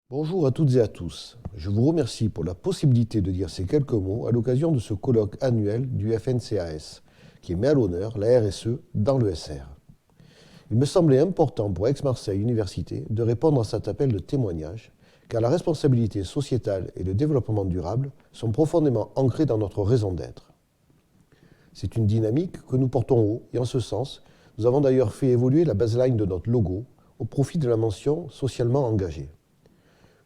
Bonjour à toutes et à tous. Je vous remercie pour la possibilité de dire ces quelques mots à l'occasion de ce colloque annuel du FNCAS, qui met à l'honneur la RSE dans l'ESR. Il me semblait important pour Aix-Marseille Université de répondre à cet appel de témoignage, car la responsabilité sociétale et le développement durable sont profondément ancrés dans notre raison d'être. C'est une dynamique que nous portons haut, et en ce sens, nous avons d'ailleurs fait évoluer la baseline de notre logo au profit de la mention socialement engagée.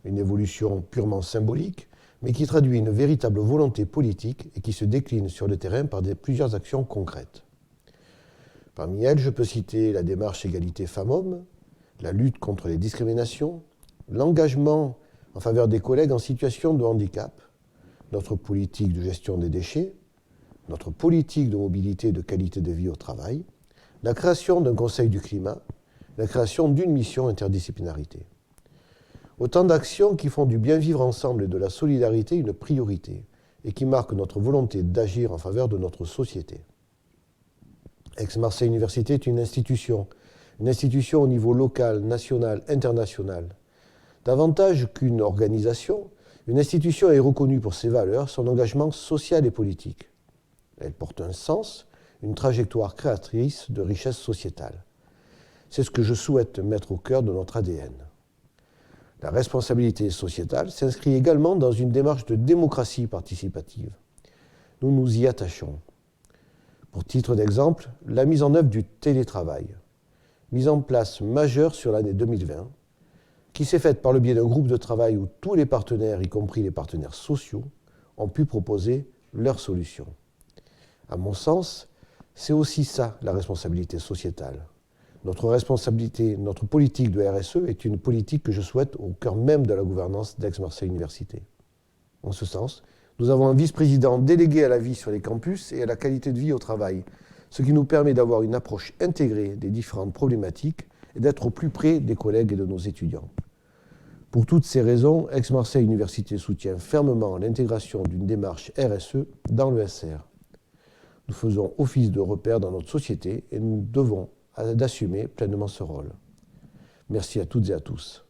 Une évolution purement symbolique, mais qui traduit une véritable volonté politique et qui se décline sur le terrain par plusieurs actions concrètes. Parmi elles, je peux citer la démarche égalité femmes-hommes, la lutte contre les discriminations, l'engagement en faveur des collègues en situation de handicap, notre politique de gestion des déchets, notre politique de mobilité et de qualité de vie au travail, la création d'un conseil du climat, la création d'une mission interdisciplinarité. Autant d'actions qui font du bien vivre ensemble et de la solidarité une priorité et qui marquent notre volonté d'agir en faveur de notre société. Aix-Marseille Université est une institution au niveau local, national, international. Davantage qu'une organisation, une institution est reconnue pour ses valeurs, son engagement social et politique. Elle porte un sens, une trajectoire créatrice de richesse sociétale. C'est ce que je souhaite mettre au cœur de notre ADN. La responsabilité sociétale s'inscrit également dans une démarche de démocratie participative. Nous nous y attachons. Pour titre d'exemple, la mise en œuvre du télétravail, mise en place majeure sur l'année 2020, qui s'est faite par le biais d'un groupe de travail où tous les partenaires, y compris les partenaires sociaux, ont pu proposer leurs solutions. À mon sens, c'est aussi ça la responsabilité sociétale. Notre responsabilité, notre politique de RSE est une politique que je souhaite au cœur même de la gouvernance d'Aix-Marseille Université. En ce sens, nous avons un vice-président délégué à la vie sur les campus et à la qualité de vie au travail, ce qui nous permet d'avoir une approche intégrée des différentes problématiques et d'être au plus près des collègues et de nos étudiants. Pour toutes ces raisons, Aix-Marseille Université soutient fermement l'intégration d'une démarche RSE dans l'ESR. Nous faisons office de repère dans notre société et nous devons d'assumer pleinement ce rôle. Merci à toutes et à tous.